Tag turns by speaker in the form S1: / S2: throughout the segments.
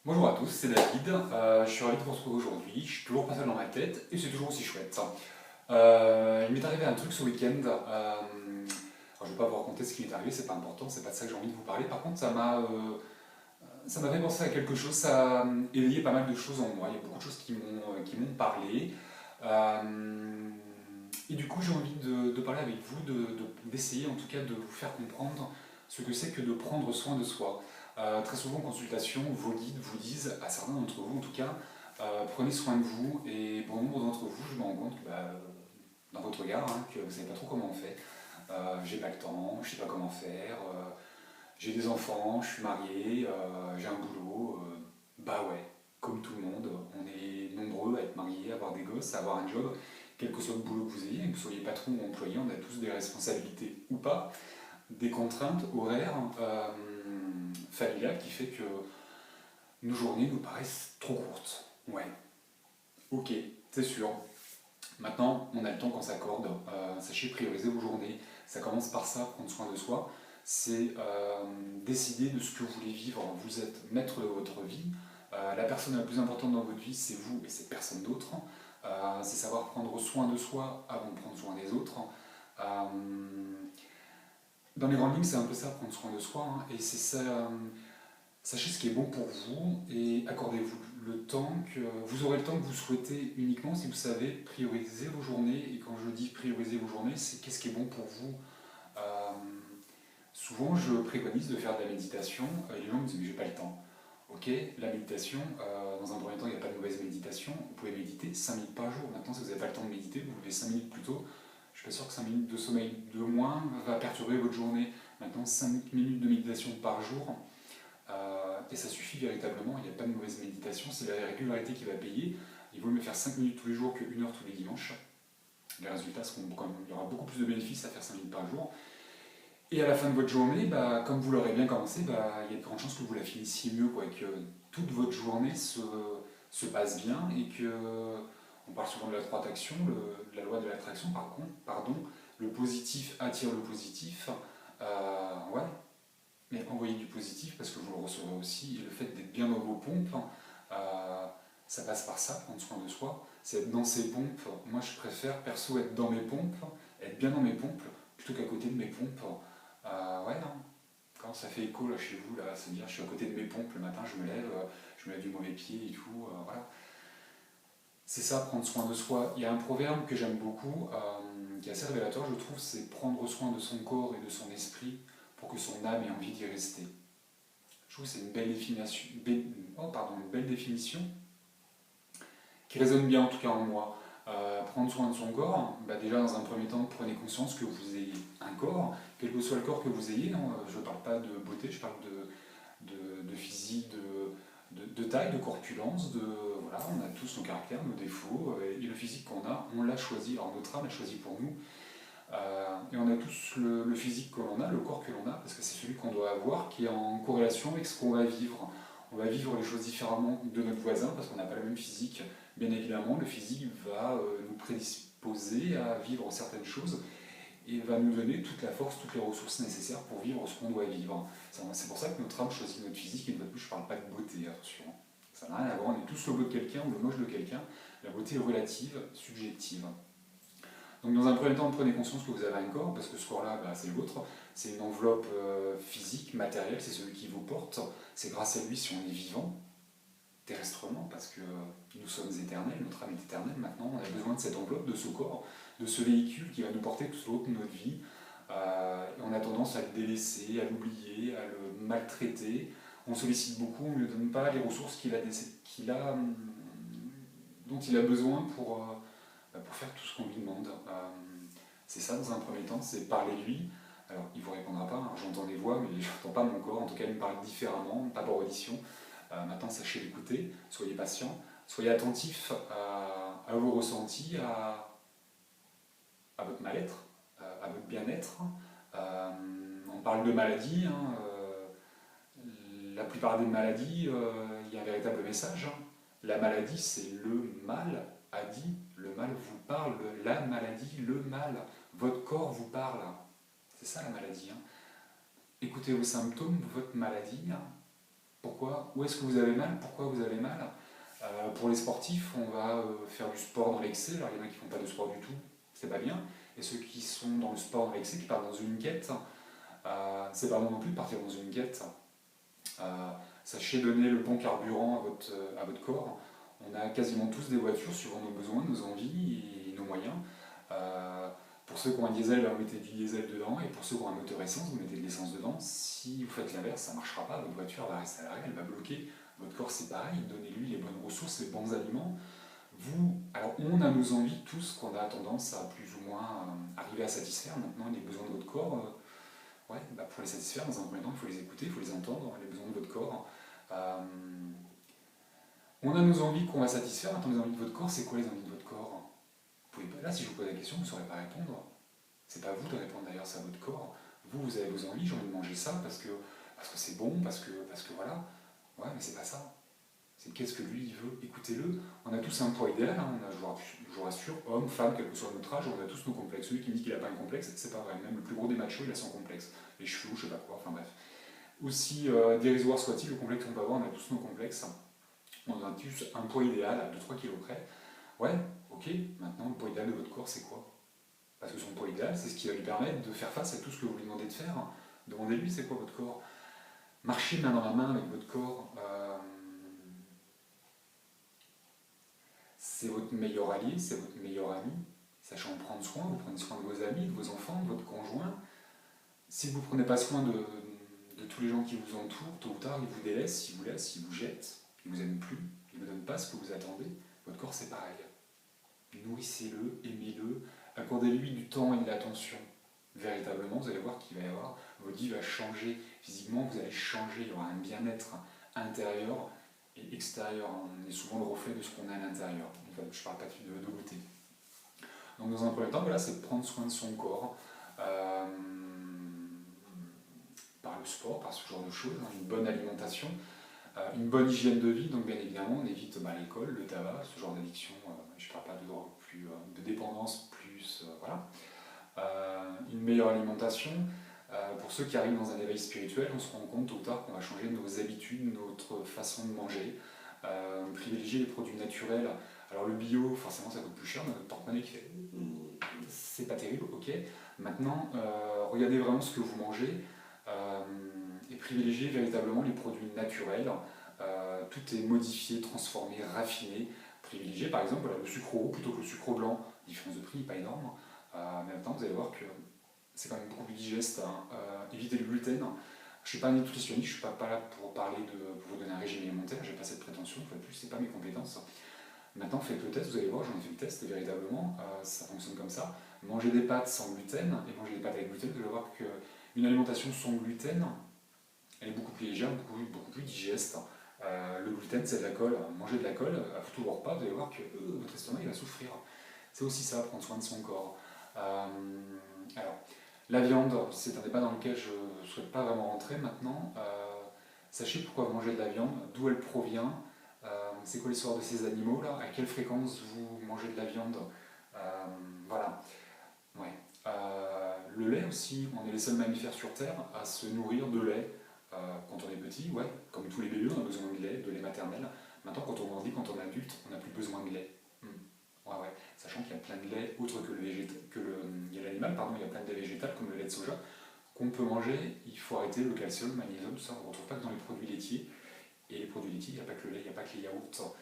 S1: Bonjour à tous, c'est David. Je suis ravi de vous retrouver aujourd'hui. Je suis toujours pas seul dans ma tête et c'est toujours aussi chouette. Il m'est arrivé un truc ce week-end. Je vais pas vous raconter ce qui m'est arrivé, c'est pas important, c'est pas de ça que j'ai envie de vous parler. Par contre, ça m'a fait penser à quelque chose, ça a éveillé pas mal de choses en moi. Il y a beaucoup de choses qui m'ont parlé. Et du coup, j'ai envie de parler avec vous, d'essayer en tout cas de vous faire comprendre ce que c'est que de prendre soin de soi. Très souvent en consultation, vos guides vous disent, à certains d'entre vous en tout cas, prenez soin de vous. Et pour nombre d'entre vous, je me rends compte que, dans votre regard, que vous ne savez pas trop comment on fait. J'ai pas le temps, je sais pas comment faire, j'ai des enfants, je suis marié, j'ai un boulot. Bah ouais, comme tout le monde, on est nombreux à être mariés, à avoir des gosses, à avoir un job. Quel que soit le boulot que vous ayez, que vous soyez patron ou employé, on a tous des responsabilités ou pas, des contraintes horaires familiales qui fait que nos journées nous paraissent trop courtes. Ouais, ok, c'est sûr. Maintenant, on a le temps qu'on s'accorde. Sachez prioriser vos journées. Ça commence par ça, prendre soin de soi. C'est décider de ce que vous voulez vivre. Vous êtes maître de votre vie. La personne la plus importante dans votre vie, c'est vous et c'est personne d'autre. C'est savoir prendre soin de soi avant de prendre soin des autres. Euh, dans les grandes lignes, c'est un peu ça, prendre soin de soi. Et c'est ça. Sachez ce qui est bon pour vous et accordez-vous le temps que vous aurez le temps que vous souhaitez uniquement si vous savez prioriser vos journées. Et quand je dis prioriser vos journées, c'est qu'est-ce qui est bon pour vous. Euh, Souvent, je préconise de faire de la méditation et les gens me disent mais j'ai pas le temps. Ok, la méditation, dans un premier temps, il n'y a pas de mauvaise méditation. Vous pouvez méditer 5 minutes par jour. Maintenant, si vous n'avez pas le temps de méditer, vous levez 5 minutes plus tôt. Je suis pas sûr que 5 minutes de sommeil de moins va perturber votre journée. Maintenant, 5 minutes de méditation par jour, et ça suffit véritablement, il n'y a pas de mauvaise méditation, c'est la régularité qui va payer. Il vaut mieux faire 5 minutes tous les jours que 1 heure tous les dimanches. Les résultats seront quand même, il y aura beaucoup plus de bénéfices à faire 5 minutes par jour. Et à la fin de votre journée, comme vous l'aurez bien commencé, il y a de grandes chances que vous la finissiez mieux, quoi, que toute votre journée se passe bien et que, on parle souvent de la loi d'attraction, la loi de l'attraction, pardon, le positif attire le positif. Ouais, mais envoyer du positif parce que vous le recevrez aussi. Et le fait d'être bien dans vos pompes, euh, ça passe par ça, prendre soin de soi. C'est être dans ses pompes. Moi, je préfère perso être dans mes pompes, être bien dans mes pompes, plutôt qu'à côté de mes pompes. Ouais, non. Quand ça fait écho là chez vous, là, c'est-à-dire je suis à côté de mes pompes le matin, je me lève du mauvais pied et tout. Voilà. C'est ça, prendre soin de soi. Il y a un proverbe que j'aime beaucoup, qui est assez révélateur, je trouve, c'est prendre soin de son corps et de son esprit pour que son âme ait envie d'y rester. Je trouve que c'est une belle définition, une belle définition qui résonne bien en tout cas en moi. Prendre soin de son corps, déjà dans un premier temps, prenez conscience que vous ayez un corps, quel que soit le corps que vous ayez. Je ne parle pas de beauté, je parle de physique, de taille, de corpulence, voilà, on a tous nos caractères, nos défauts, et le physique qu'on a, on l'a choisi. Alors notre âme l'a choisi pour nous, et on a tous le physique que l'on a, le corps que l'on a, parce que c'est celui qu'on doit avoir, qui est en corrélation avec ce qu'on va vivre. On va vivre les choses différemment de notre voisin, parce qu'on n'a pas le même physique. Bien évidemment, le physique va nous prédisposer à vivre certaines choses, et va nous donner toute la force, toutes les ressources nécessaires pour vivre ce qu'on doit vivre. C'est pour ça que notre âme choisit notre physique, et une fois de plus, je ne parle pas de beauté, attention. Ça n'a rien à voir, on est tous le beau de quelqu'un ou le moche de quelqu'un. La beauté est relative, subjective. Donc dans un premier temps, prenez conscience que vous avez un corps, parce que ce corps-là, c'est le vôtre. C'est une enveloppe physique, matérielle, c'est celui qui vous porte. C'est grâce à lui si on est vivant, terrestrement, parce que nous sommes éternels, notre âme est éternelle. Maintenant, on a besoin de cette enveloppe, de ce corps, de ce véhicule qui va nous porter tout au long de notre vie. Et on a tendance à le délaisser, à l'oublier, à le maltraiter. On sollicite beaucoup, on ne lui donne pas les ressources dont il a besoin pour faire tout ce qu'on lui demande. C'est ça dans un premier temps, c'est parler de lui. Alors il ne vous répondra pas, j'entends des voix, mais je n'entends pas mon corps, en tout cas il me parle différemment, pas par audition. Maintenant sachez l'écouter, soyez patient, soyez attentif à vos ressentis, à votre mal-être, à votre bien-être. On parle de maladie, la plupart des maladies, il y a un véritable message. La maladie, c'est le mal a dit, le mal vous parle, la maladie, le mal, votre corps vous parle. C'est ça la maladie. Écoutez vos symptômes, votre maladie, Pourquoi? Où est-ce que vous avez mal? Pourquoi vous avez mal? Pour les sportifs, on va faire du sport dans l'excès. Alors il y en a qui font pas de sport du tout, c'est pas bien. Et ceux qui sont dans le sport dans l'excès, qui partent dans une quête, c'est pas bon non plus de partir dans une quête. Euh, Sachez donner le bon carburant à votre corps. On a quasiment tous des voitures suivant nos besoins, nos envies et nos moyens. Euh, pour ceux qui ont un diesel, vous mettez du diesel dedans, et pour ceux qui ont un moteur essence, vous mettez de l'essence dedans. Si vous faites l'inverse, ça ne marchera pas, votre voiture va rester à l'arrêt, elle va bloquer. Votre corps, c'est pareil, donnez-lui les bonnes ressources, les bons aliments. Alors on a nos envies tous qu'on a tendance à plus ou moins arriver à satisfaire. Maintenant, les besoins de votre corps, ouais, pour les satisfaire, dans un premier temps, il faut les écouter, il faut les entendre, les besoins de votre corps. Euh, on a nos envies qu'on va satisfaire. Maintenant, les envies de votre corps, c'est quoi les envies de votre corps? Vous pouvez pas, là, si je vous pose la question, vous ne saurez pas répondre. C'est pas à vous de répondre d'ailleurs, c'est à votre corps. Vous avez vos envies, j'ai envie de manger ça parce que c'est bon, parce que voilà. Ouais, mais c'est pas ça. C'est qu'est-ce que lui il veut, écoutez-le. On a tous un poids idéal, hein. Je vous rassure, homme, femme, quel que soit notre âge, on a tous nos complexes. Celui qui me dit qu'il n'a pas un complexe, c'est pas vrai. Même le plus gros des machos, il a son complexe. Les cheveux, je sais pas quoi, enfin bref. Aussi dérisoire soit-il, le complexe qu'on peut avoir, on a tous nos complexes. On a tous un poids idéal à 2-3 kilos près. Ouais, ok, maintenant le poids idéal de votre corps, c'est quoi? Parce que son poids idéal, c'est ce qui va lui permettre de faire face à tout ce que vous lui demandez de faire. Demandez-lui, c'est quoi votre corps? Marchez main dans la main avec votre corps. C'est votre meilleur allié, c'est votre meilleur ami. Sachant en prendre soin, vous prenez soin de vos amis, de vos enfants, de votre conjoint. Si vous ne prenez pas soin de tous les gens qui vous entourent, tôt ou tard, ils vous délaissent, ils vous jettent, ils ne vous aiment plus, ils ne vous donnent pas ce que vous attendez. Votre corps, c'est pareil. Nourrissez-le, aimez-le, accordez-lui du temps et de l'attention. Véritablement, vous allez voir qu'il va y avoir, votre vie va changer physiquement, vous allez changer, il y aura un bien-être intérieur et extérieur. On est souvent le reflet de ce qu'on a à l'intérieur. Enfin, je ne parle pas de beauté. Donc dans un premier temps, voilà, c'est de prendre soin de son corps par le sport, par ce genre de choses, hein, une bonne alimentation, une bonne hygiène de vie. Donc bien évidemment, on évite l'alcool, le tabac, ce genre d'addiction. Je ne parle pas de drogue, plus de dépendance, plus voilà. Une meilleure alimentation. Pour ceux qui arrivent dans un éveil spirituel, on se rend compte tôt ou tard qu'on va changer nos habitudes, notre façon de manger, privilégier les produits naturels. Alors le bio, forcément ça coûte plus cher, notre porte-monnaie qui fait c'est pas terrible, ok. Maintenant, regardez vraiment ce que vous mangez et privilégiez véritablement les produits naturels. Tout est modifié, transformé, raffiné. Privilégiez par exemple le sucre roux plutôt que le sucre blanc. La différence de prix n'est pas énorme. Mais maintenant, vous allez voir que c'est quand même beaucoup plus digeste. Évitez le gluten. Je ne suis pas un nutritionniste, je ne suis pas là pour pour vous donner un régime alimentaire, je n'ai pas cette prétention, une fois de plus, ce n'est pas mes compétences. Maintenant, faites le test, vous allez voir, j'en ai fait le test, et véritablement, ça fonctionne comme ça. Mangez des pâtes sans gluten et mangez des pâtes avec gluten, vous allez voir qu'une alimentation sans gluten, elle est beaucoup plus légère, beaucoup plus digeste. Le gluten, c'est de la colle. Mangez de la colle à tout le repas, vous allez voir que votre estomac il va souffrir. C'est aussi ça, prendre soin de son corps. Alors, la viande, c'est un débat dans lequel je ne souhaite pas vraiment rentrer maintenant. Sachez pourquoi vous mangez de la viande, d'où elle provient, c'est quoi l'histoire de ces animaux-là, à quelle fréquence vous mangez de la viande. Voilà. Ouais. Le lait aussi, on est les seuls mammifères sur Terre à se nourrir de lait quand on est petit, ouais, comme tous les bébés, on a besoin de lait maternel. Maintenant, quand on grandit, quand on est adulte, on n'a plus besoin de lait. Ouais, ouais. Sachant qu'il y a plein de lait, autre que il y a l'animal, pardon, il y a plein de lait végétal, comme le lait de soja, qu'on peut manger. Il faut arrêter le calcium, le magnésium, tout ça, on ne retrouve pas que dans les produits laitiers. Et les produits laitiers, il n'y a pas que le lait, il n'y a pas que les yaourts.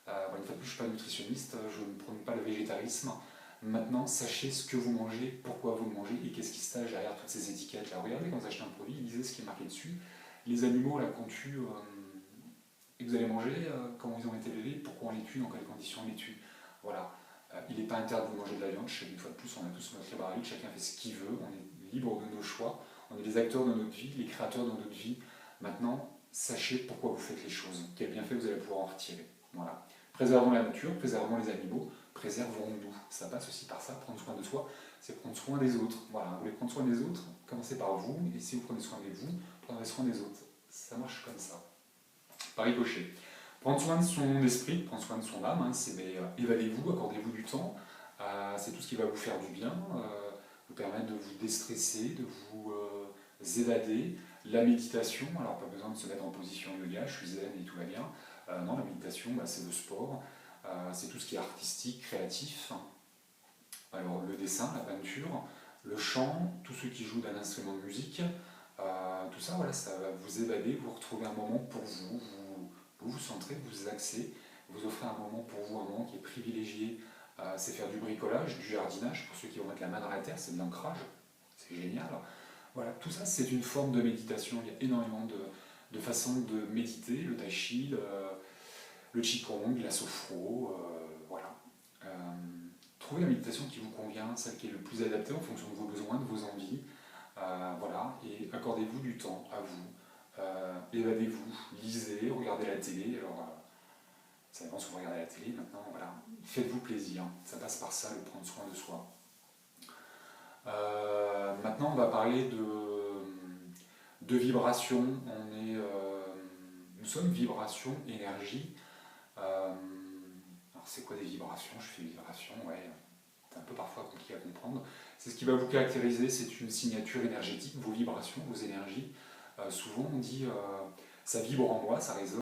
S1: Une fois de plus, je ne suis pas nutritionniste, je ne prône pas le végétarisme. Maintenant, sachez ce que vous mangez, pourquoi vous le mangez et qu'est-ce qui se cache derrière toutes ces étiquettes-là. Regardez quand vous achetez un produit, lisez ce qui est marqué dessus. Les animaux là, qu'on tue et que vous allez manger, comment ils ont été élevés, pourquoi on les tue, dans quelles conditions on les tue. Voilà. Il n'est pas interdit de manger de la viande, je sais qu'une fois de plus, on a tous notre libre arbitre, chacun fait ce qu'il veut, on est libre de nos choix, on est les acteurs de notre vie, les créateurs de notre vie. Maintenant, sachez pourquoi vous faites les choses, quel bienfait vous allez pouvoir en retirer. Voilà. Préservons la nature, préservons les animaux, préservons-nous. Ça passe aussi par ça, prendre soin de soi, c'est prendre soin des autres. Voilà, vous voulez prendre soin des autres, commencez par vous, et si vous prenez soin de vous, prendrez soin des autres. Ça marche comme ça. Par ricochet. Prendre soin de son esprit, prendre soin de son âme, hein, c'est évadez-vous, accordez-vous du temps, c'est tout ce qui va vous faire du bien, vous permettre de vous déstresser, de vous évader. La méditation, alors pas besoin de se mettre en position yoga, je suis zen et tout va bien. Non, la méditation, c'est le sport, c'est tout ce qui est artistique, créatif. Alors le dessin, la peinture, le chant, tous ceux qui jouent d'un instrument de musique, tout ça, voilà, ça va vous évader, vous retrouver un moment pour vous, vous centrer, vous axer, vous offrir un moment pour vous, un moment qui est privilégié. C'est faire du bricolage, du jardinage, pour ceux qui vont mettre la main dans la terre, c'est de l'ancrage, c'est génial. Voilà, tout ça c'est une forme de méditation, il y a énormément de façons de méditer, le tai chi, le qigong, la sophro, voilà. Euh, Trouvez la méditation qui vous convient, celle qui est le plus adaptée en fonction de vos besoins, de vos envies. Voilà, et accordez-vous du temps à vous. Évadez-vous, lisez, regardez la télé. Alors, ça dépend si vous regardez la télé maintenant. Voilà, faites-vous plaisir. Ça passe par ça, le prendre soin de soi. Maintenant, on va parler de vibration. Nous sommes vibration, énergie. Alors, c'est quoi des vibrations? Je fais des vibrations, ouais. C'est un peu parfois compliqué à comprendre. C'est ce qui va vous caractériser, c'est une signature énergétique, vos vibrations, vos énergies. Souvent on dit ça vibre en moi, ça résonne.